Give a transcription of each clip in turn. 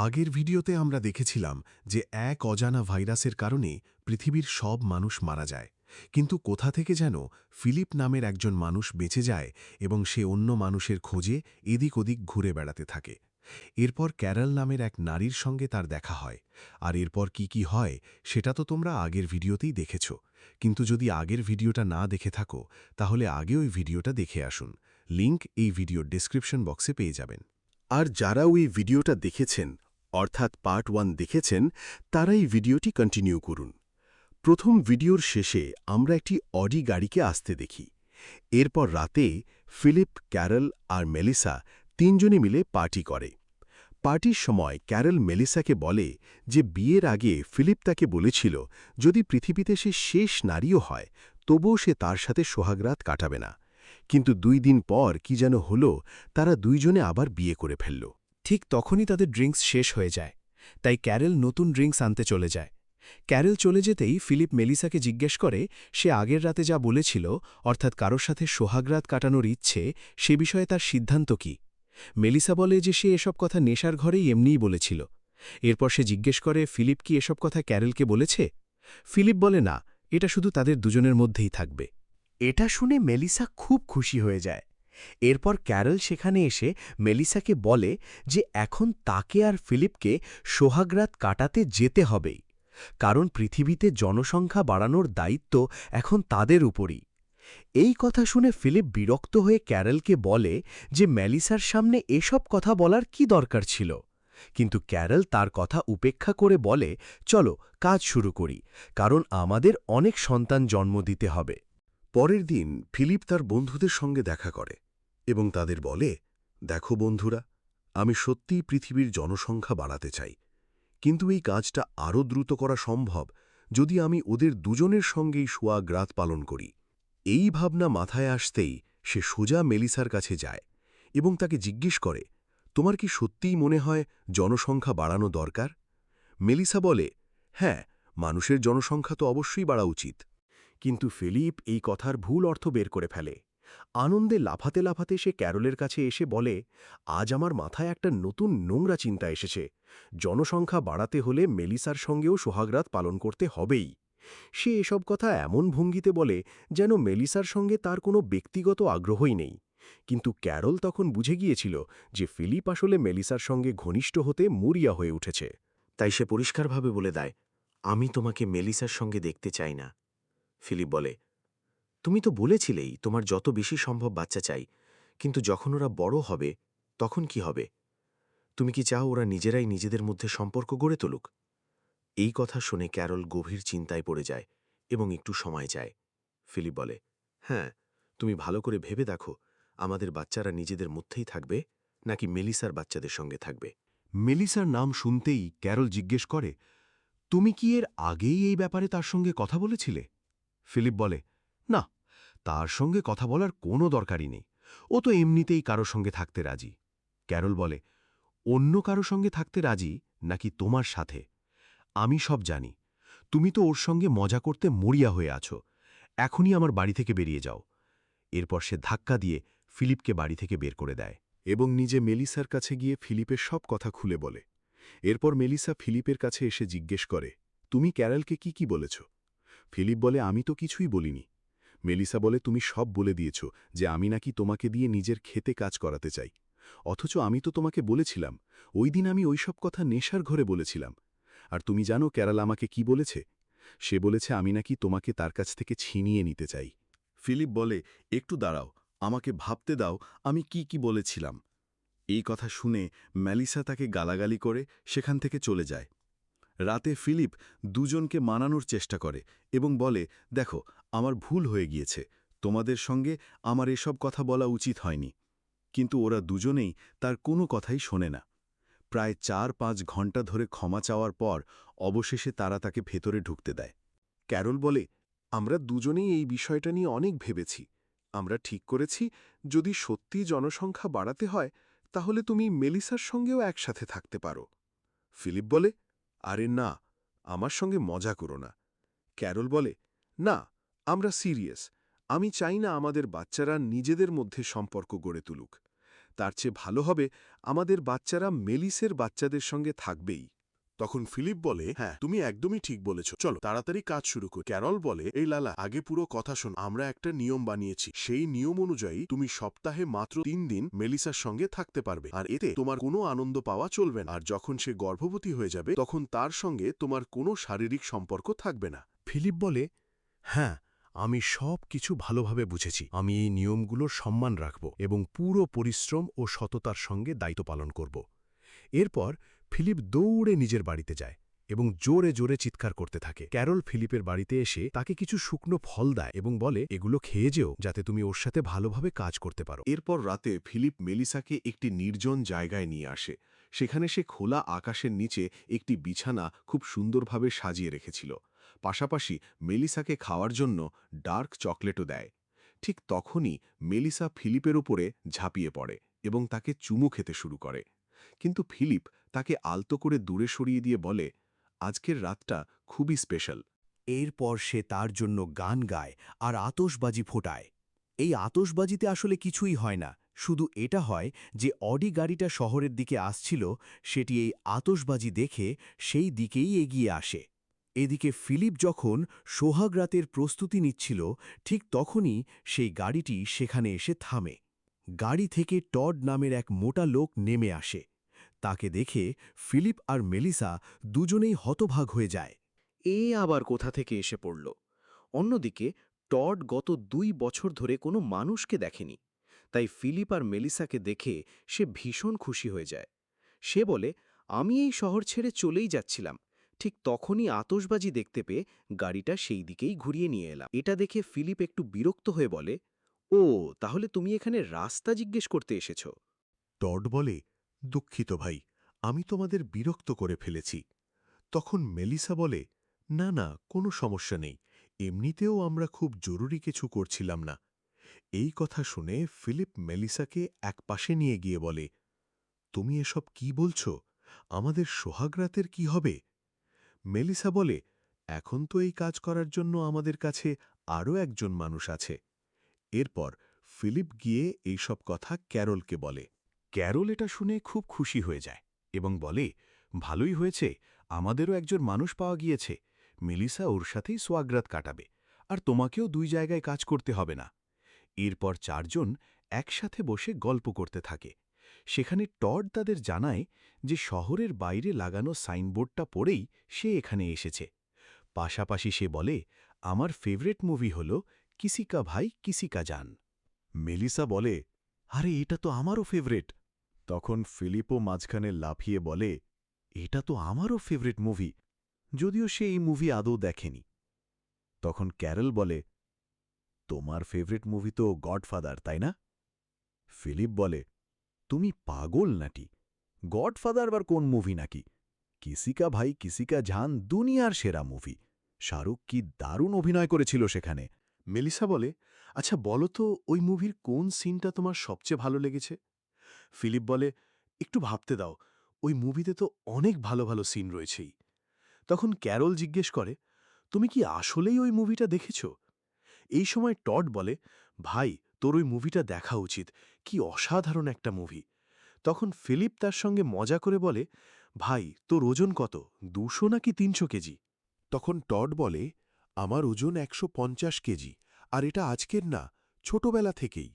আগের ভিডিওতে আমরা দেখেছিলাম যে এক অজানা ভাইরাসের কারণে পৃথিবীর সব মানুষ মারা যায়, কিন্তু কোথা থেকে যেন ফিলিপ নামের একজন মানুষ বেঁচে যায় এবং সে অন্য মানুষের খোঁজে এদিক ওদিক ঘুরে বেড়াতে থাকে। এরপর ক্যারল নামের এক নারীর সঙ্গে তার দেখা হয়, আর এরপর কি হয় সেটা তো তোমরা আগের ভিডিওতেই দেখেছ। কিন্তু যদি আগের ভিডিওটা না দেখে থাকো তাহলে আগে ওই ভিডিওটা দেখে আসুন। লিংক এই ভিডিওর ডেসক্রিপশন বক্সে পেয়ে যাবেন। আর যারা ওই ভিডিওটা দেখেছেন, অর্থাৎ পার্ট 1 দেখেছেন, তারা এই ভিডিওটি কন্টিনিউ করুন। প্রথম ভিডিওর শেষে আমরা একটি অডি গাড়িকে আসতে দেখি। এরপর রাতে ফিলিপ, ক্যারল আর মেলিসা তিনজনে মিলে পার্টি করে। পার্টির সময় ক্যারল মেলিসাকে বলে যে বিয়ের আগে ফিলিপ তাকে বলেছিল যদি পৃথিবীতে সে শেষ নারীও হয় তবুও সে তার সাথে সোহাগরাত কাটাবে না। কিন্তু 2 দিন পর কি যেন হলো, তারা দুইজনে আবার বিয়ে করে ফেলল। ঠিক তখনই তাদের ড্রিঙ্কস শেষ হয়ে যায়, তাই ক্যারেল নতুন ড্রিঙ্কস আনতে চলে যায়। ক্যারেল চলে যেতেই ফিলিপ মেলিসাকে জিজ্ঞেস করে সে আগের রাতে যা বলেছিল, অর্থাৎ কারোর সাথে সোহাগরাত কাটানোর ইচ্ছে, সে বিষয়ে তার সিদ্ধান্ত কি। মেলিসা বলে যে সে এসব কথা নেশার ঘরেই এমনিই বলেছিল। এরপর সে জিজ্ঞেস করে ফিলিপ কি এসব কথা ক্যারেলকে বলেছে। ফিলিপ বলে না, এটা শুধু তাদের দুজনের মধ্যেই থাকবে। এটা শুনে মেলিসা খুব খুশি হয়ে যায়। এরপর ক্যারল সেখানে এসে মেলিসাকে বলে যে এখন তাকে আর ফিলিপকে সোহাগরাত কাটাতে যেতে হবেই, কারণ পৃথিবীতে জনসংখ্যা বাড়ানোর দায়িত্ব এখন তাদের উপরই। এই কথা শুনে ফিলিপ বিরক্ত হয়ে ক্যারলকে বলে যে মেলিসার সামনে এসব কথা বলার কি দরকার ছিল। কিন্তু ক্যারল তার কথা উপেক্ষা করে বলে চলো কাজ শুরু করি, কারণ আমাদের অনেক সন্তান জন্ম দিতে হবে। পরের দিন ফিলিপ তার বন্ধুদের সঙ্গে দেখা করে এবং তাদের বলে, দেখো বন্ধুরা, আমি সত্যিই পৃথিবীর জনসংখ্যা বাড়াতে চাই, কিন্তু এই কাজটা আরও দ্রুত করা সম্ভব যদি আমি ওদের দুজনের সঙ্গেই সোহাগরাত পালন করি। এই ভাবনা মাথায় আসতেই সে সোজা মেলিসার কাছে যায় এবং তাকে জিজ্ঞেস করে, তোমার কি সত্যিই মনে হয় জনসংখ্যা বাড়ানো দরকার? মেলিসা বলে, হ্যাঁ, মানুষের জনসংখ্যা তো অবশ্যই বাড়া উচিত। কিন্তু ফিলিপ এই কথার ভুল অর্থ বের করে ফেলে। আনন্দে লাফাতে লাফাতে সে ক্যারলের কাছে এসে বলে, আজ আমার মাথায় একটা নতুন নোংরা চিন্তা এসেছে। জনসংখ্যা বাড়াতে হলে মেলিসার সঙ্গেও সোহাগরাত পালন করতে হবেই। সে এসব কথা এমন ভঙ্গিতে বলে যেন মেলিসার সঙ্গে তার কোনো ব্যক্তিগত আগ্রহই নেই। কিন্তু ক্যারল তখন বুঝে গিয়েছিল যে ফিলিপ আসলে মেলিসার সঙ্গে ঘনিষ্ঠ হতে মরিয়া হয়ে উঠেছে। তাই সে পরিষ্কারভাবে বলে দেয়, আমি তোমাকে মেলিসার সঙ্গে দেখতে চাই না। ফিলিপ বলে, তুমি তো বলেছিলেই তোমার যত বেশি সম্ভব বাচ্চা চাই, কিন্তু যখন ওরা বড় হবে তখন কি হবে? তুমি কি চাও ওরা নিজেরাই নিজেদের মধ্যে সম্পর্ক গড়ে তুলুক? এই কথা শুনে ক্যারল গভীর চিন্তায় পড়ে যায় এবং একটু সময় যায়। ফিলিপ বলে, হ্যাঁ, তুমি ভালো করে ভেবে দেখো, আমাদের বাচ্চারা নিজেদের মধ্যেই থাকবে নাকি মেলিসার বাচ্চাদের সঙ্গে থাকবে। মেলিসার নাম শুনতেই ক্যারল জিজ্ঞেস করে, তুমি কি এর আগেই এই ব্যাপারে তার সঙ্গে কথা বলেছিলে? ফিলিপ বলে, না, তার সঙ্গে কথা বলার কোনো দরকারই নেই, ও তো এমনিতেই কারো সঙ্গে থাকতে রাজি। ক্যারল বলে, অন্য কারো সঙ্গে থাকতে রাজি নাকি তোমার সাথে? আমি সব জানি, তুমি তো ওর সঙ্গে মজা করতে মরিয়া হয়ে আছো, এখনই আমার বাড়ি থেকে বেরিয়ে যাও। এরপর সে ধাক্কা দিয়ে ফিলিপকে বাড়ি থেকে বের করে দেয় এবং নিজে মেলিসার কাছে গিয়ে ফিলিপের সব কথা খুলে বলে। এরপর মেলিসা ফিলিপের কাছে এসে জিজ্ঞেস করে, তুমি ক্যারলকে কি বলেছ? ফিলিপ বলে, আমি তো কিছুই বলিনি। মেলিসা বলে, তুমি সব বলে দিয়েছ যে আমি নাকি তোমাকে দিয়ে নিজের খেতে কাজ করাতে চাই, অথচ আমি তো তোমাকে বলেছিলাম ওই দিন আমি ওইসব কথা নেশার ঘরে বলেছিলাম। আর তুমি জানো ক্যারল আমাকে কি বলেছে? সে বলেছে আমি নাকি তোমাকে তার কাছ থেকে ছিনিয়ে নিতে চাই। ফিলিপ বলে, একটু দাঁড়াও, আমাকে ভাবতে দাও আমি কি বলেছিলাম। এই কথা শুনে মেলিসা তাকে গালাগালি করে সেখান থেকে চলে যায়। রাতে ফিলিপ দুজনকে মানানোর চেষ্টা করে এবং বলে, দেখো, আমার ভুল হয়ে গিয়েছে, তোমাদের সঙ্গে আমার এসব কথা বলা উচিত হয়নি। কিন্তু ওরা দুজনেই তার কোনো কথাই শোনে না। প্রায় 4-5 ঘণ্টা ধরে ক্ষমা চাওয়ার পর অবশেষে তারা তাকে ভেতরে ঢুকতে দেয়। ক্যারল বলে, আমরা দুজনেই এই বিষয়টা নিয়ে অনেক ভেবেছি। আমরা ঠিক করেছি যদি সত্যি জনসংখ্যা বাড়াতে হয় তাহলে তুমি মেলিসার সঙ্গেও একসাথে থাকতে পারো। ফিলিপ বলে, আরে না, আমার সঙ্গে মজা করো না। ক্যারল বলে, না, আমরা সিরিয়াস। আমি চাই না আমাদের বাচ্চারা নিজেদের মধ্যে সম্পর্ক গড়ে তুলুক। তার চেয়ে ভালো হবে আমাদের বাচ্চারা মেলিসের বাচ্চাদের সঙ্গে থাকবেই। তখন ফিলিপ বলে, হ্যাঁ, তুমি একদমই ঠিক বলেছ, চলো তাড়াতাড়ি কাজ শুরু করি। ক্যারল বলে, এই লালা, আগে পুরো কথা শোন, আমরা একটা নিয়ম বানিয়েছি। সেই নিয়ম অনুযায়ী তুমি সপ্তাহে মাত্র 3 দিন মেলিসার সঙ্গে থাকতে পারবে, আর এতে তোমার কোনো আনন্দ পাওয়া চলবে না। আর যখন সে গর্ভবতী হয়ে যাবে তখন তার সঙ্গে তোমার কোনো শারীরিক সম্পর্ক থাকবে না। ফিলিপ বলে, হ্যাঁ, আমি সব কিছু ভালোভাবে বুঝেছি। আমি এই নিয়মগুলোর সম্মান রাখব এবং পুরো পরিশ্রম ও সততার সঙ্গে দায়িত্ব পালন করব। এরপর ফিলিপ দৌড়ে নিজের বাড়িতে যায় এবং জোরে জোরে চিৎকার করতে থাকে। ক্যারল ফিলিপের বাড়িতে এসে তাকে কিছু শুকনো ফল দেয় এবং বলে, এগুলো খেয়ে যেও যাতে তুমি ওর সাথে ভালোভাবে কাজ করতে পারো। এরপর রাতে ফিলিপ মেলিসাকে একটি নির্জন জায়গায় নিয়ে আসে। সেখানে সে খোলা আকাশের নিচে একটি বিছানা খুব সুন্দরভাবে সাজিয়ে রেখেছিল। পাশাপাশি মেলিসাকে খাওয়ার জন্য ডার্ক চকলেটও দেয়। ঠিক তখনই মেলিসা ফিলিপের উপরে ঝাঁপিয়ে পড়ে এবং তাকে চুমু খেতে শুরু করে। কিন্তু ফিলিপ তাকে আলতো করে দূরে সরিয়ে দিয়ে বলে, আজকের রাতটা খুবই স্পেশাল। এরপর সে তার জন্য গান গায় আর আতশবাজি ফোটায়। এই আতশবাজিতে আসলে কিছুই হয় না, শুধু এটা হয় যে অডি গাড়িটা শহরের দিকে আসছিল, সেটি এই আতশবাজি দেখে সেই দিকেই এগিয়ে আসে। এদিকে ফিলিপ যখন সোহাগ রাতের প্রস্তুতি নিচ্ছিল, ঠিক তখনই সেই গাড়িটি সেখানে এসে থামে। গাড়ি থেকে টড নামের এক মোটা লোক নেমে আসে। তাকে দেখে ফিলিপ আর মেলিসা দুজনেই হতভাগ হয়ে যায়। এ আবার কোথা থেকে এসে পড়ল? অন্যদিকে টড গত 2 বছর ধরে কোনো মানুষকে দেখেনি, তাই ফিলিপ আর মেলিসাকে দেখে সে ভীষণ খুশি হয়ে যায়। সে বলে, আমি এই শহর ছেড়ে চলেই যাচ্ছিলাম, ঠিক তখনই আতশবাজি দেখতে পেয়ে গাড়িটা সেই দিকেই ঘুরিয়ে নিয়ে এলাম। এটা দেখে ফিলিপ একটু বিরক্ত হয়ে বলে, ও, তাহলে তুমি এখানে রাস্তা জিজ্ঞেস করতে এসেছ? টড বলে, দুঃখিত ভাই, আমি তোমাদের বিরক্ত করে ফেলেছি। তখন মেলিসা বলে, না না, কোনো সমস্যা নেই, এমনিতেও আমরা খুব জরুরি কিছু করছিলাম না। এই কথা শুনে ফিলিপ মেলিসাকে একপাশে নিয়ে গিয়ে বলে, তুমি এসব কি বলছ? আমাদের সোহাগরাতের কি হবে? মেলিসা বলে, এখন তো এই কাজ করার জন্য আমাদের কাছে আরও একজন মানুষ আছে। এরপর ফিলিপ গিয়ে এইসব কথা ক্যারলকে বলে। ক্যারল এটা শুনে খুব খুশি হয়ে যায় এবং বলে, ভালোই হয়েছে, আমাদেরও একজন মানুষ পাওয়া গিয়েছে। মেলিসা ওর সাথেই সোয়াগ্রাত কাটাবে, আর তোমাকেও 2 জায়গায় কাজ করতে হবে না। এরপর 4 জন একসাথে বসে গল্প করতে থাকে। সেখানে টড তাদের জানায় যে শহরের বাইরে লাগানো সাইনবোর্ডটা পড়েই সে এখানে এসেছে। পাশাপাশি সে বলে, আমার ফেভারিট মুভি হল কিসি কা ভাই কিসি কা জান। মেলিসা বলে, আরে এটা তো আমারও ফেভারিট। তখন ফিলিপও মাঝখানে লাফিয়ে বলে, এটা তো আমারও ফেভারিট মুভি, যদিও সে এই মুভি আদৌ দেখেনি। তখন ক্যারল বলে, তোমার ফেভারিট মুভি তো গডফাদার, তাই না? ফিলিপ বলে, তুমি পাগল নাকি? গডফাদার আবার কোন মুভি নাকি? কিসিকা ভাই কিসিকা জান দুনিয়ার সেরা মুভি। শাহরুখ কি দারুণ অভিনয় করেছিল সেখানে। মেলিসা বলে, আচ্ছা বলো তো, ওই মুভির কোন সিনটা তোমার সবচেয়ে ভালো লেগেছে? ফিলিপ বলে, একটু ভাবতে দাও, ওই মুভিতে তো অনেক ভালো ভালো সিন রয়েছেই। তখন ক্যারল জিজ্ঞেস করে, তুমি কি আসলেই ওই মুভিটা দেখেছ? এই সময় টড বলে, ভাই, তোর ওই মুভিটা দেখা উচিত, কি অসাধারণ একটা মুভি। তখন ফিলিপ তার সঙ্গে মজা করে বলে, ভাই, তোর ওজন কত, 200 নাকি 300 কেজি? তখন টড বলে, আমার ওজন 150 কেজি, আর এটা আজকের না, ছোটবেলা থেকেই।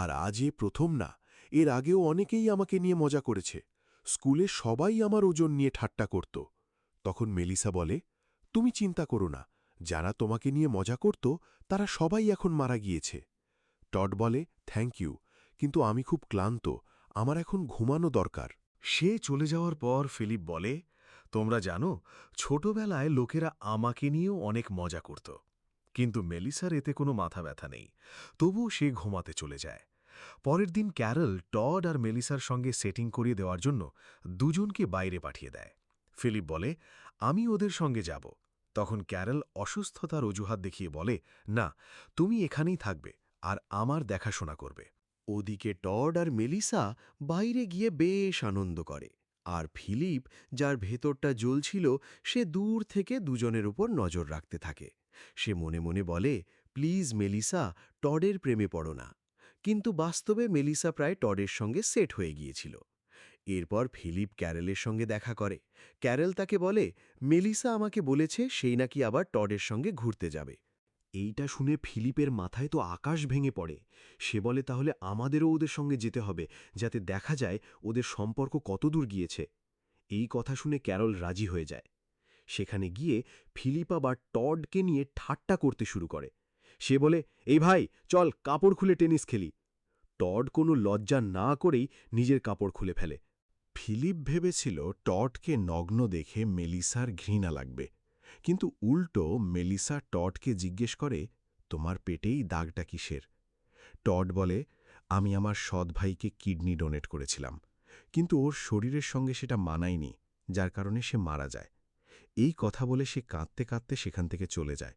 আর আজ এ প্রথম না, এর আগেও অনেকেই আমাকে নিয়ে মজা করেছে। স্কুলে সবাই আমার ওজন নিয়ে ঠাট্টা করত। তখন মেলিসা বলে, তুমি চিন্তা করো না, যারা তোমাকে নিয়ে মজা করত তারা সবাই এখন মারা গিয়েছে। টড বলে, থ্যাংক ইউ, কিন্তু আমি খুব ক্লান্ত, আমার এখন ঘুমানো দরকার। সে চলে যাওয়ার পর ফিলিপ বলে, তোমরা জানো, ছোটবেলায় লোকেরা আমাকে নিয়েও অনেক মজা করত, কিন্তু মেলিসার এতে কোনো মাথা ব্যথা নেই। তবুও সে ঘুমাতে চলে যায়। পরের দিন ক্যারল টড আর মেলিসার সঙ্গে সেটিং করিয়ে দেওয়ার জন্য দুজনকে বাইরে পাঠিয়ে দেয়। ফিলিপ বলে, আমি ওদের সঙ্গে যাব। তখন ক্যারল অসুস্থতার অজুহাত দেখিয়ে বলে, না, তুমি এখানেই থাকবে আর আমার দেখাশোনা করবে। ওদিকে টড আর মেলিসা বাইরে গিয়ে বেশ আনন্দ করে, আর ফিলিপ, যার ভেতরটা জ্বলছিল, সে দূর থেকে দুজনের উপর নজর রাখতে থাকে। সে মনে মনে বলে, প্লিজ মেলিসা, টডের প্রেমে পড়ো না। কিন্তু বাস্তবে মেলিসা প্রায় টডের সঙ্গে সেট হয়ে গিয়েছিল। এরপর ফিলিপ ক্যারেলের সঙ্গে দেখা করে। ক্যারেল তাকে বলে মেলিসা আমাকে বলেছে সেই নাকি আবার টডের সঙ্গে ঘুরতে যাবে। এইটা শুনে ফিলিপের মাথায় তো আকাশ ভেঙে পড়ে। সে বলে তাহলে আমাদেরও ওদের সঙ্গে যেতে হবে, যাতে দেখা যায় ওদের সম্পর্ক কতদূর গিয়েছে। এই কথা শুনে ক্যারল রাজি হয়ে যায়। সেখানে গিয়ে ফিলিপ আবার টডকে নিয়ে ঠাট্টা করতে শুরু করে। সে বলে, এই ভাই চল কাপড় খুলে টেনিস খেলি। টড কোনো লজ্জা না করেই নিজের কাপড় খুলে ফেলে। ফিলিপ ভেবেছিল টডকে নগ্ন দেখে মেলিসার ঘৃণা লাগবে, কিন্তু উল্টো মেলিসা টডকে জিজ্ঞেস করে, তোমার পেটেই দাগটা কিসের? টড বলে, আমি আমার সৎ ভাইকে কিডনি ডোনেট করেছিলাম, কিন্তু ওর শরীরের সঙ্গে সেটা মানায়নি, যার কারণে সে মারা যায়। এই কথা বলে সে কাঁদতে কাঁদতে সেখান থেকে চলে যায়।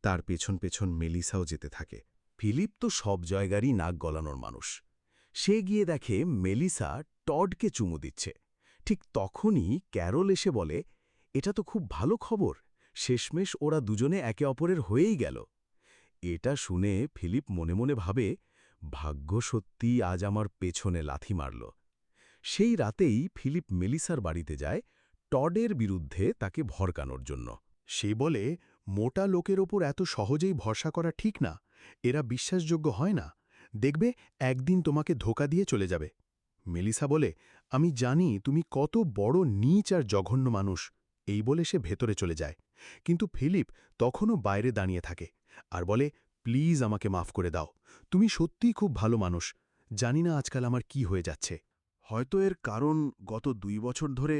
তার পেছন পেছন মেলিসাও যেতে থাকে। ফিলিপ তো সব জায়গারই নাক গলানোর মানুষ। সে গিয়ে দেখে মেলিসা টডকে চুমু দিচ্ছে। ঠিক তখনই ক্যারল এসে বলে, এটা তো খুব ভালো খবর, শেষমেশ ওরা দুজনে একে অপরের হয়েই গেল। এটা শুনে ফিলিপ মনে মনে ভাবে, ভাগ্য সত্যি আজ আমার পেছনে লাথি মারল। সেই রাতেই ফিলিপ মেলিসার বাড়িতে যায় টডের বিরুদ্ধে তাকে ভরকানোর জন্য। সে বলে, মোটা লোকের ওপর এত সহজেই ভরসা করা ঠিক না, এরা বিশ্বাসযোগ্য হয় না, দেখবে একদিন তোমাকে ধোকা দিয়ে চলে যাবে। মেলিসা বলে, আমি জানি তুমি কত বড় নীচ আর জঘন্য মানুষ। এই বলে সে ভেতরে চলে যায়, কিন্তু ফিলিপ তখনও বাইরে দাঁড়িয়ে থাকে আর বলে, প্লিজ আমাকে মাফ করে দাও, তুমি সত্যিই খুব ভালো মানুষ। জানি না আজকাল আমার কি হয়ে যাচ্ছে। হয়তো এর কারণ গত 2 বছর ধরে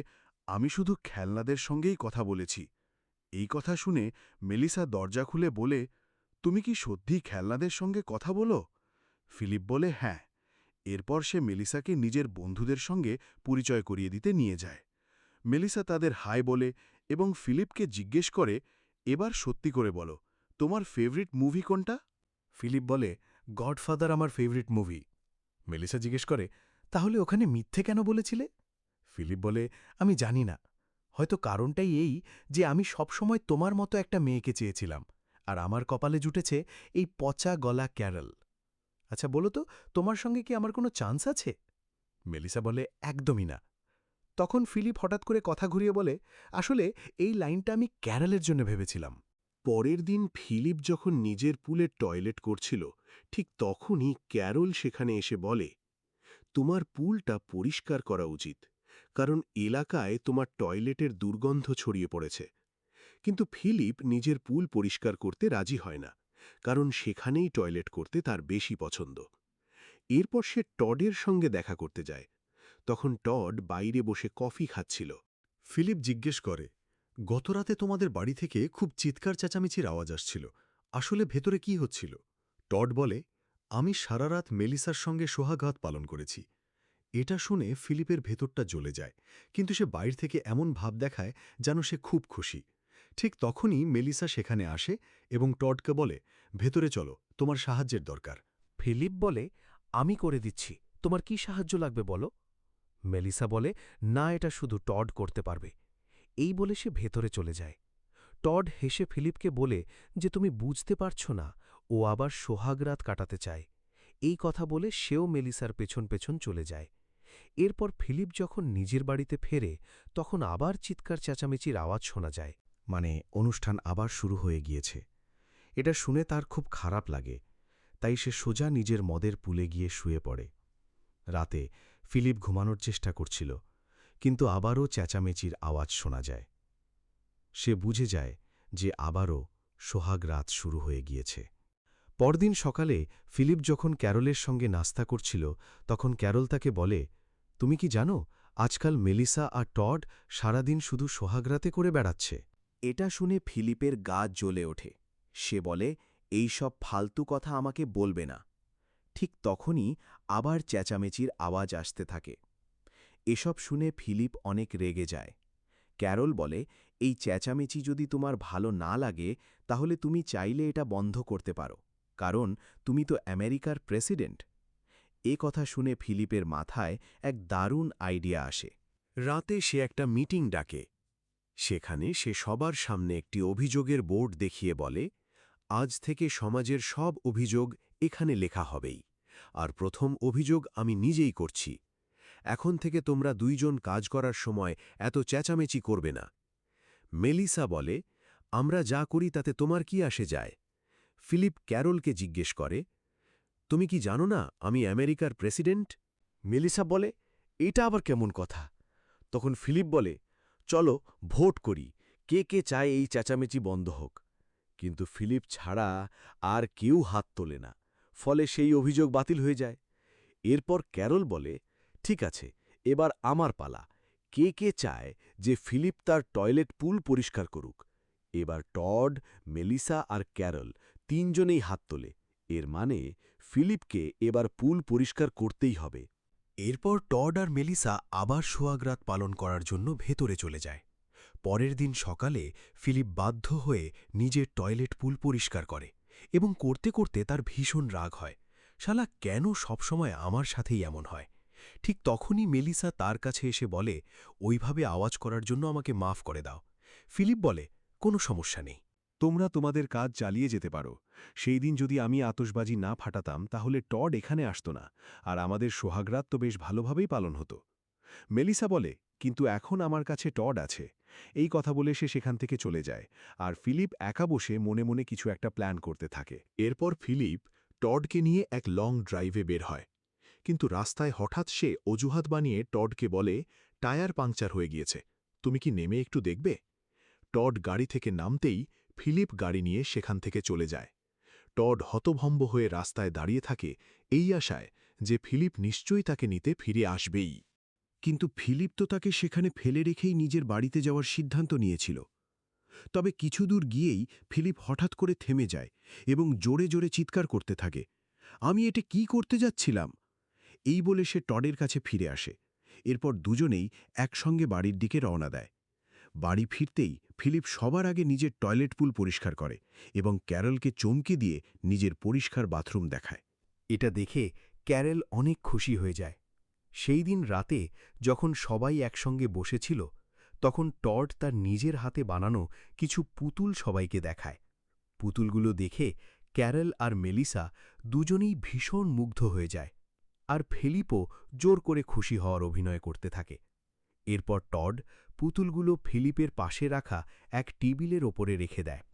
আমি শুধু খেলনাদের সঙ্গেই কথা বলেছি। এই কথা শুনে মেলিসা দরজা খুলে বলে, তুমি কি সত্যিই খেলনাদের সঙ্গে কথা বলো? ফিলিপ বলে, হ্যাঁ। এরপর সে মেলিসাকে নিজের বন্ধুদের সঙ্গে পরিচয় করিয়ে দিতে নিয়ে যায়। মেলিসা তাদের হাই বলে এবং ফিলিপকে জিজ্ঞেস করে, এবার সত্যি করে বলো, তোমার ফেভারিট মুভি কোনটা? ফিলিপ বলে, গডফাদার আমার ফেভারিট মুভি। মেলিসা জিজ্ঞেস করে, তাহলে ওখানে মিথ্যে কেন বলেছিলে? ফিলিপ বলে, আমি জানি না, হয়তো কারণটাই এই যে আমি সবসময় তোমার মতো একটা মেয়েকে চেয়েছিলাম, আর আমার কপালে জুটেছে এই পচা গলা ক্যারল। আচ্ছা বলো তো, তোমার সঙ্গে কি আমার কোনো চান্স আছে? মেলিসা বলে, একদমই না। তখন ফিলিপ হঠাৎ করে কথা ঘুরিয়ে বলে, আসলে এই লাইনটা আমি ক্যারলের জন্য ভেবেছিলাম। পরের দিন ফিলিপ যখন নিজের পুলে টয়লেট করছিল, ঠিক তখনই ক্যারল সেখানে এসে বলে, তোমার পুলটা পরিষ্কার করা উচিত, কারণ এলাকায় তোমার টয়লেটের দুর্গন্ধ ছড়িয়ে পড়েছে। কিন্তু ফিলিপ নিজের পুল পরিষ্কার করতে রাজি হয় না, কারণ সেখানেই টয়লেট করতে তার বেশি পছন্দ। এরপর সে টডের সঙ্গে দেখা করতে যায়। তখন টড বাইরে বসে কফি খাচ্ছিল। ফিলিপ জিজ্ঞেস করে, গতরাতে তোমাদের বাড়ি থেকে খুব চিৎকার চেঁচামেচির আওয়াজ আসছিল, আসলে ভেতরে কি হচ্ছিল? টড বলে, আমি সারা রাত মেলিসার সঙ্গে সোহাগঘাত পালন করেছি। এটা শুনে ফিলিপের ভেতরটা জ্বলে যায়, কিন্তু সে বাইর থেকে এমন ভাব দেখায় যেন সে খুব খুশি। ঠিক তখনই মেলিসা সেখানে আসে এবং টডকে বলে, ভেতরে চলো, তোমার সাহায্যের দরকার। ফিলিপ বলে, আমি করে দিচ্ছি, তোমার কি সাহায্য লাগবে বলো? মেলিসা বলে, না, এটা শুধু টড করতে পারবে। এই বলে সে ভেতরে চলে যায়। টড হেসে ফিলিপকে বলে যে তুমি বুঝতে পারছ না, ও আবার সোহাগরাত কাটাতে চায়। এই কথা বলে সেও মেলিসার পেছন পেছন চলে যায়। এরপর ফিলিপ যখন নিজের বাড়িতে ফেরে, তখন আবার চিৎকার চেঁচামেচির আওয়াজ শোনা যায়। মানে অনুষ্ঠান আবার শুরু হয়ে গিয়েছে। এটা শুনে তার খুব খারাপ লাগে, তাই সে সোজা নিজের মদের পুলে গিয়ে শুয়ে পড়ে। রাতে ফিলিপ ঘুমানোর চেষ্টা করছিল, কিন্তু আবারও চেঁচামেচির আওয়াজ শোনা যায়। সে বুঝে যায় যে আবারও সোহাগ রাত শুরু হয়ে গিয়েছে। পরদিন সকালে ফিলিপ যখন ক্যারলের সঙ্গে নাস্তা করছিল, তখন ক্যারল তাকে বলে, তুমি কি জানো আজকাল মেলিসা আর টড সারাদিন শুধু সোহাগরাতে করে বেড়াচ্ছে? এটা শুনে ফিলিপের গা জ্বলে ওঠে। সে বলে, এই সব ফালতু কথা আমাকে বলবে না। ঠিক তখনই আবার চেঁচামেচির আওয়াজ আসতে থাকে। এসব শুনে ফিলিপ অনেক রেগে যায়। ক্যারল বলে, এই চেঁচামেচি যদি তোমার ভালো না লাগে তাহলে তুমি চাইলে এটা বন্ধ করতে পারো, কারণ তুমি তো আমেরিকার প্রেসিডেন্ট। এ কথা শুনে ফিলিপের মাথায় এক দারুণ আইডিয়া আসে। রাতে সে একটা মিটিং ডাকে। সেখানে সে সবার সামনে একটি অভিযোগের বোর্ড দেখিয়ে বলে, আজ থেকে সমাজের সব অভিযোগ এখানে লেখা হবেই, আর প্রথম অভিযোগ আমি নিজেই করছি। এখন থেকে তোমরা দুইজন কাজ করার সময় এত চেঁচামেচি করবে না। মেলিসা বলে, আমরা যা করি তাতে তোমার কি আসে যায়? ফিলিপ ক্যারলকে জিজ্ঞেস করে, তুমি কি জানো না আমি আমেরিকার প্রেসিডেন্ট? মেলিসা বলে, এটা আবার কেমন কথা? তখন ফিলিপ বলে, চলো ভোট করি, কে কে চায় এই চেঁচামেচি বন্ধ হোক। কিন্তু ফিলিপ ছাড়া আর কেউ হাত তোলে না, ফলে সেই অভিযোগ বাতিল হয়ে যায়। এরপর ক্যারল বলে, ঠিক আছে, এবার আমার পালা, কে কে চায় যে ফিলিপ তার টয়লেট পুল পরিষ্কার করুক? এবার টড, মেলিসা আর ক্যারল তিনজনেই হাত তোলে। এর মানে ফিলিপকে এবার পুল পরিষ্কার করতেই হবে। এরপর টড আর মেলিসা আবার সোহাগরাত পালন করার জন্য ভেতরে চলে যায়। পরের দিন সকালে ফিলিপ বাধ্য হয়ে নিজের টয়লেট পুল পরিষ্কার করে এবং করতে করতে তার ভীষণ রাগ হয়। শালা কেন সবসময় আমার সাথেই এমন হয়? ঠিক তখনই মেলিসা তার কাছে এসে বলে, ওইভাবে আওয়াজ করার জন্য আমাকে মাফ করে দাও। ফিলিপ বলে, কোনো সমস্যা নেই। তোমরা তোমাদের কাজ চালিয়ে যেতে পারো। সেই দিন যদি আমি আতশবাজি না ফাটাতাম তাহলে টড এখানে আসত না, আর আমাদের সোহাগরাত তো বেশ ভালোভাবেই পালন হতো। মেলিসা বলে, কিন্তু এখন আমার কাছে টড আছে। এই কথা বলে সে সেখান থেকে চলে যায়, আর ফিলিপ একা বসে মনে মনে কিছু একটা প্ল্যান করতে থাকে। এরপর ফিলিপ টডকে নিয়ে এক লং ড্রাইভে বের হয়। কিন্তু রাস্তায় হঠাৎ সে অজুহাত বানিয়ে টডকে বলে, টায়ার পাংচার হয়ে গিয়েছে, তুমি কি নেমে একটু দেখবে? টড গাড়ি থেকে নামতেই ফিলিপ গাড়ি নিয়ে সেখান থেকে চলে যায়। টড হতভম্ব হয়ে রাস্তায় দাঁড়িয়ে থাকে এই আশায় যে ফিলিপ নিশ্চয়ই তাকে নিতে ফিরে আসবেই। কিন্তু ফিলিপ তো তাকে সেখানে ফেলে রেখেই নিজের বাড়িতে যাওয়ার সিদ্ধান্ত নিয়েছিল। তবে কিছু দূর গিয়েই ফিলিপ হঠাৎ করে থেমে যায় এবং জোরে জোরে চিৎকার করতে থাকে, আমি এটা কি করতে যাচ্ছিলাম? এই বলে সে টডের কাছে ফিরে আসে। এরপর দুজনেই একসঙ্গে বাড়ির দিকে রওনা দেয়। বাড়ি ফিরতেই ফিলিপ সবার আগে নিজের টয়লেট পুল পরিষ্কার করে এবং ক্যারলকে চমকে দিয়ে নিজের পরিষ্কার বাথরুম দেখায়। এটা দেখে ক্যারেল অনেক খুশি হয়ে যায়। সেই দিন রাতে যখন সবাই একসঙ্গে বসেছিল, তখন টড তার নিজের হাতে বানানো কিছু পুতুল সবাইকে দেখায়। পুতুলগুলো দেখে ক্যারেল আর মেলিসা দুজনেই ভীষণ মুগ্ধ হয়ে যায়, আর ফিলিপও জোর করে খুশি হওয়ার অভিনয় করতে থাকে। এরপর টড পুতুলগুলো ফিলিপের পাশে রাখা এক টেবিলের ওপরে রেখে দেয়।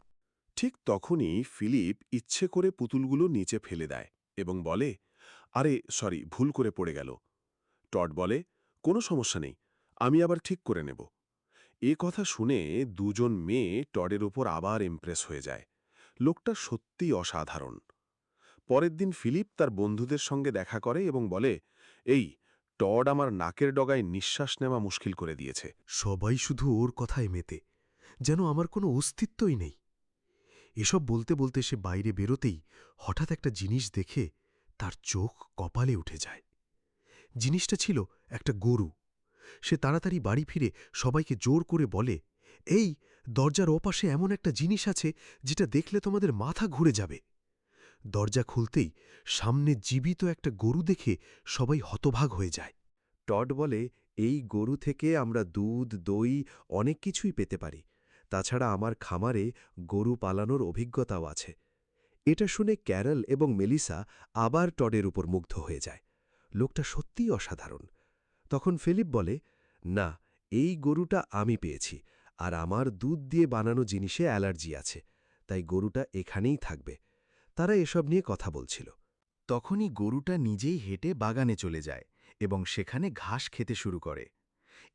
ঠিক তখনই ফিলিপ ইচ্ছে করে পুতুলগুলো নিচে ফেলে দেয় এবং বলে, আরে সরি, ভুল করে পড়ে গেল। টড বলে, কোনো সমস্যা নেই, আমি আবার ঠিক করে নেব। এ কথা শুনে দুজন মেয়ে টডের উপর আবার ইমপ্রেস হয়ে যায়। লোকটা সত্যিই অসাধারণ। পরের দিন ফিলিপ তার বন্ধুদের সঙ্গে দেখা করে এবং বলে, এই টড আমার নাকের ডগায় নিঃশ্বাস নেওয়া মুশকিল করে দিয়েছে। সবাই শুধু ওর কথায় মেতে, যেন আমার কোনো অস্তিত্বই নেই। এসব বলতে বলতে সে বাইরে বেরোতেই হঠাৎ একটা জিনিস দেখে তার চোখ কপালে উঠে যায়। জিনিসটা ছিল একটা গরু। সে তাড়াতাড়ি বাড়ি ফিরে সবাইকে জোর করে বলে, এই দরজার ওপাশে এমন একটা জিনিস আছে যেটা দেখলে তোমাদের মাথা ঘুরে যাবে। দরজা খুলতেই সামনে জীবিত একটা গরু দেখে সবাই হতভাগ হয়ে যায়। টড বলে, এই গরু থেকে আমরা দুধ, দই অনেক কিছুই পেতে পারি। তাছাড়া আমার খামারে গরু পালানোর অভিজ্ঞতাও আছে। এটা শুনে ক্যারল এবং মেলিসা আবার টডের উপর মুগ্ধ হয়ে যায়। লোকটা সত্যিই অসাধারণ। তখন ফিলিপ বলে, না, এই গরুটা আমি পেয়েছি, আর আমার দুধ দিয়ে বানানো জিনিসে অ্যালার্জি আছে, তাই গরুটা এখানেই থাকবে। তারা এসব নিয়ে কথা বলছিল। তখনই গরুটা নিজেই হেঁটে বাগানে চলে যায় এবং সেখানে ঘাস খেতে শুরু করে।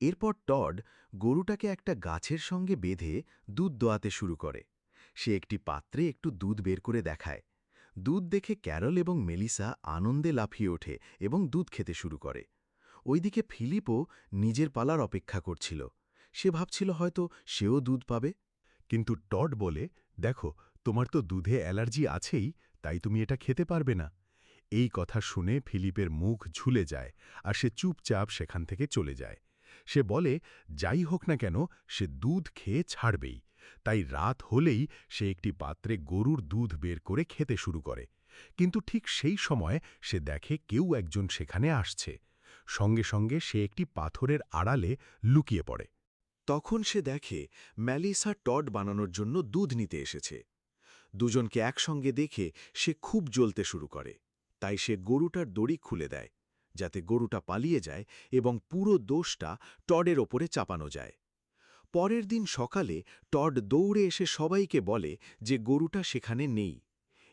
এরপর টড গরুটাকে একটা গাছের সঙ্গে বেঁধে দুধ দোয়াতে শুরু করে। সে একটি পাত্রে একটু দুধ বের করে দেখায়। দুধ দেখে ক্যারল এবং মেলিসা আনন্দে লাফিয়ে ওঠে এবং দুধ খেতে শুরু করে। ওইদিকে ফিলিপও নিজের পালার অপেক্ষা করছিল। সে ভাবছিল হয়তো সেও দুধ পাবে। কিন্তু টড বলে, দেখো, তোমার তো দুধে অ্যালার্জি আছেই, তাই তুমি এটা খেতে পারবে না। এই কথা শুনে ফিলিপের মুখ ঝুলে যায় আর সে চুপচাপ সেখান থেকে চলে যায়। সে বলে, যাই হোক না কেন, সে দুধ খেয়ে ছাড়বেই। তাই রাত হলেই সে একটি পাত্রে গরুর দুধ বের করে খেতে শুরু করে। কিন্তু ঠিক সেই সময় সে দেখে কেউ একজন সেখানে আসছে। সঙ্গে সঙ্গে সে একটি পাথরের আড়ালে লুকিয়ে পড়ে। তখন সে দেখে মেলিসা টড বানানোর জন্য দুধ নিতে এসেছে। দুজনকে একসঙ্গে দেখে সে খুব জ্বলতে শুরু করে। তাই সে গরুটার দড়ি খুলে দেয়, যাতে গরুটা পালিয়ে যায় এবং পুরো দোষটা টডের ওপরে চাপানো যায়। পরের দিন সকালে টড দৌড়ে এসে সবাইকে বলে যে গরুটা সেখানে নেই।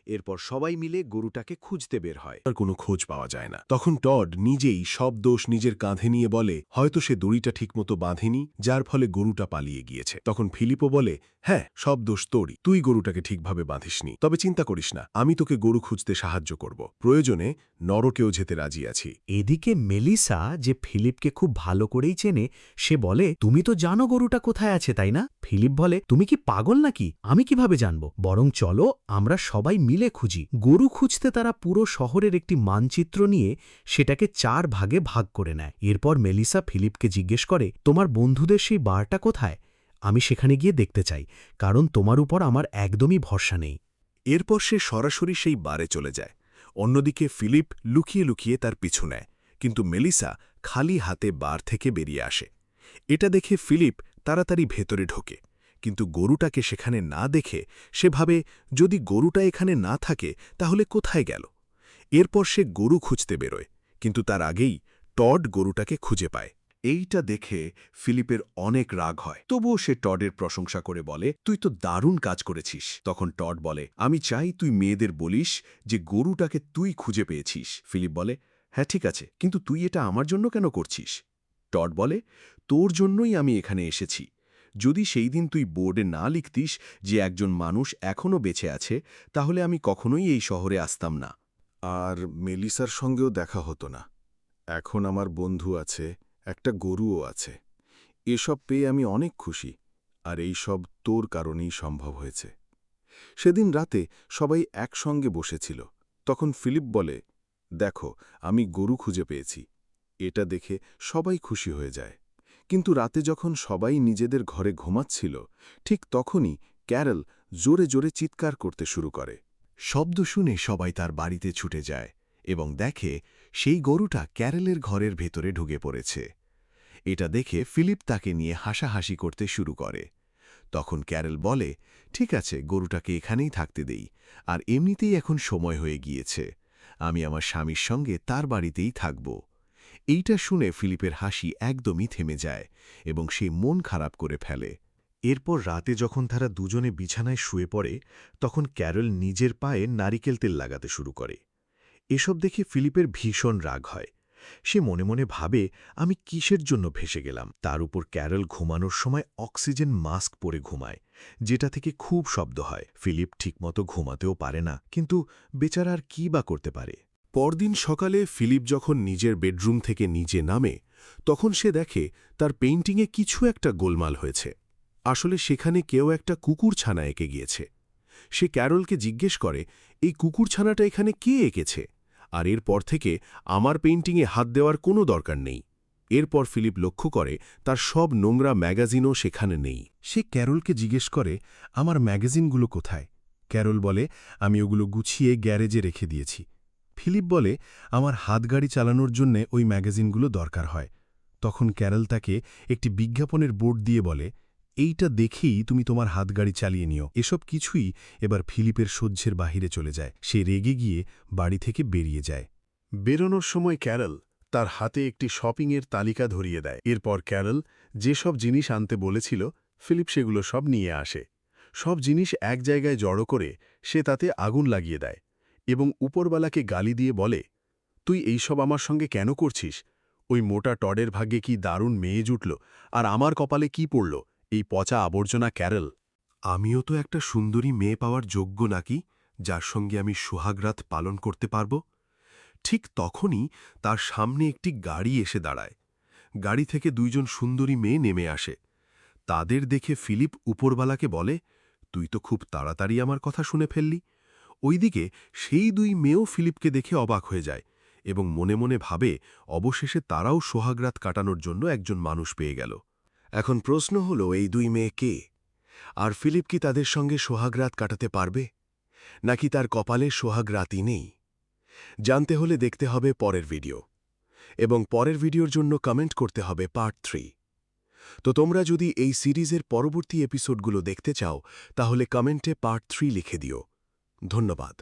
এরপর সবাই মিলে গরুটাকে খুঁজতে বের হয়। আর কোনো খোঁজ পাওয়া যায় না। তখন টড নিজেই সব দোষ নিজের কাঁধে নিয়ে বলে হয়তো সে দড়িটা ঠিকমতো বাঁধেনি, যার ফলে গরুটা পালিয়ে গিয়েছে। তখন ফিলিপও বলে, হ্যাঁ, সব দোষ তোরই, তুই গরুটাকে ঠিকভাবে বাঁধিসনি। তবে চিন্তা করিস না, আমি তোকে গরু খুঁজতে সাহায্য করব। প্রয়োজনে নরকেও যেতে রাজি আছি। এদিকে মেলিসা, যে ফিলিপকে খুব ভালো করেই চেনে, সে বলে, তুমি তো জানো গরুটা কোথায় আছে, তাই না? ফিলিপ বলে, তুমি কি পাগল নাকি? আমি কিভাবে জানব? বরং চলো আমরা সবাই মিলে খুঁজি। গরু খুঁজতে তারা পুরো শহরের একটি মানচিত্র নিয়ে সেটাকে 4 ভাগে ভাগ করে নেয়। এরপর মেলিসা ফিলিপকে জিজ্ঞেস করে, তোমার বন্ধুদের সেই বারটা কোথায়? আমি সেখানে গিয়ে দেখতে চাই, কারণ তোমার উপর আমার একদমই ভরসা নেই। এরপর সে সরাসরি সেই বারে চলে যায়। অন্যদিকে ফিলিপ লুকিয়ে লুকিয়ে তার পিছু নেয়, কিন্তু মেলিসা খালি হাতে বার থেকে বেরিয়ে আসে। এটা দেখে ফিলিপ তাড়াতাড়ি ভেতরে ঢোকে, কিন্তু গরুটাকে সেখানে না দেখে সে ভাবে যদি গরুটা এখানে না থাকে তাহলে কোথায় গেল। এরপর সে গরু খুঁজতে বেরোয়, কিন্তু তার আগেই টড গরুটাকে খুঁজে পায়। এইটা দেখে ফিলিপের অনেক রাগ হয়, তবুও সে টডের প্রশংসা করে বলে, তুই তো দারুণ কাজ করেছিস। তখন টড বলে, আমি চাই তুই মেয়েদের বলিস যে গরুটাকে তুই খুঁজে পেয়েছিস। ফিলিপ বলে, হ্যাঁ ঠিক আছে, কিন্তু তুই এটা আমার জন্য কেন করছিস? টড বলে, তোর জন্যই আমি এখানে এসেছি। যদি সেই দিন তুই বোর্ডে না লিখতিস যে একজন মানুষ এখনও বেঁচে আছে, তাহলে আমি কখনোই এই শহরে আসতাম না। আর মেলিসার সঙ্গেও দেখা হতো না। এখন আমার বন্ধু আছে, একটা গরুও আছে। এসব পেয়ে আমি অনেক খুশি, আর এই সব তোর কারণেই সম্ভব হয়েছে। সেদিন রাতে সবাই একসঙ্গে বসেছিল। তখন ফিলিপ বলে, দেখো, আমি গরু খুঁজে পেয়েছি। এটা দেখে সবাই খুশি হয়ে যায়। কিন্তু রাতে যখন সবাই নিজেদের ঘরে ঘুমাচ্ছিল, ঠিক তখনই ক্যারল জোরে জোরে চিৎকার করতে শুরু করে। শব্দ শুনে সবাই তার বাড়িতে ছুটে যায় এবং দেখে সেই গরুটা ক্যারলের ঘরের ভেতরে ঢুকে পড়েছে। এটা দেখে ফিলিপ তাকে নিয়ে হাসাহাসি করতে শুরু করে। তখন ক্যারল বলে, ঠিক আছে, গরুটাকে এখানেই থাকতে দেই, আর এমনিতেই এখন সময় হয়ে গিয়েছে। আমি আমার স্বামীর সঙ্গে তার বাড়িতেই থাকব। এইটা শুনে ফিলিপের হাসি একদমই থেমে যায় এবং সে মন খারাপ করে ফেলে। এরপর রাতে যখন তারা দুজনে বিছানায় শুয়ে পড়ে, তখন ক্যারল নিজের পায়ে নারিকেল তেল লাগাতে শুরু করে। এসব দেখে ফিলিপের ভীষণ রাগ হয়। সে মনে মনে ভাবে, আমি কিসের জন্য ভেসে গেলাম। তার উপর ক্যারল ঘুমানোর সময় অক্সিজেন মাস্ক পরে ঘুমায়, যেটা থেকে খুব শব্দ হয়। ফিলিপ ঠিকমতো ঘুমাতেও পারে না, কিন্তু বেচারা আর কী বা করতে পারে। পরদিন সকালে ফিলিপ যখন নিজের বেডরুম থেকে নিচে নামে, তখন সে দেখে তার পেইন্টিংয়ে কিছু একটা গোলমাল হয়েছে। আসলে সেখানে কেউ একটা কুকুরছানা এঁকে গিয়েছে। সে ক্যারলকে জিজ্ঞেস করে, এই কুকুরছানাটা এখানে কে এঁকেছে? আর এরপর থেকে আমার পেইন্টিংয়ে হাত দেওয়ার কোনো দরকার নেই। এরপর ফিলিপ লক্ষ্য করে তার সব নোংরা ম্যাগাজিনও সেখানে নেই। সে ক্যারলকে জিজ্ঞেস করে, আমার ম্যাগাজিনগুলো কোথায়? ক্যারল বলে, আমি ওগুলো গুছিয়ে গ্যারেজে রেখে দিয়েছি। ফিলিপ বলে, আমার হাতগাড়ি চালানোর জন্যে ওই ম্যাগাজিনগুলো দরকার হয়। তখন ক্যারল তাকে একটি বিজ্ঞাপনের বোর্ড দিয়ে বলে, এইটা দেখেই তুমি তোমার হাতগাড়ি চালিয়ে নিও। এসব কিছুই এবার ফিলিপের সহ্যের বাহিরে চলে যায়। সে রেগে গিয়ে বাড়ি থেকে বেরিয়ে যায়। বেরোনোর সময় ক্যারল তার হাতে একটি শপিংয়ের তালিকা ধরিয়ে দেয়। এরপর ক্যারল যেসব জিনিস আনতে বলেছিল, ফিলিপ সেগুলো সব নিয়ে আসে। সব জিনিস এক জায়গায় জড়ো করে সে তাতে আগুন লাগিয়ে দেয় এবং উপরবালাকে গালি দিয়ে বলে, তুই এইসব আমার সঙ্গে কেন করছিস? ওই মোটা টডের ভাগ্যে কি দারুণ মেয়ে জুটল, আর আমার কপালে কি পড়ল? এই পচা আবর্জনা ক্যারল। আমিও তো একটা সুন্দরী মেয়ে পাওয়ার যোগ্য নাকি, যার সঙ্গে আমি সোহাগরাত পালন করতে পারব? ঠিক তখনই তার সামনে একটি গাড়ি এসে দাঁড়ায়। গাড়ি থেকে 2 জন সুন্দরী মেয়ে নেমে আসে। তাদের দেখে ফিলিপ উপরবালাকে বলে, তুই তো খুব তাড়াতাড়ি আমার কথা শুনে ফেললি। ওইদিকে সেই 2 মেয়েও ফিলিপকে দেখে অবাক হয়ে যায় এবং মনে মনে ভাবে অবশেষে তারাও সোহাগরাত কাটানোর জন্য একজন মানুষ পেয়ে গেল। এখন প্রশ্ন হলো, এই 2 মেয়ে কে? আর ফিলিপ কি তাদের সঙ্গে সোহাগরাত কাটাতে পারবে, নাকি তার কপালে সোহাগরাতই নেই? জানতে হলে দেখতে হবে পরের ভিডিও, এবং পরের ভিডিওর জন্য কমেন্ট করতে হবে পার্ট 3। তো তোমরা যদি এই সিরিজের পরবর্তী এপিসোডগুলো দেখতে চাও, তাহলে কমেন্টে পার্ট 3 লিখে দিও। ধন্যবাদ।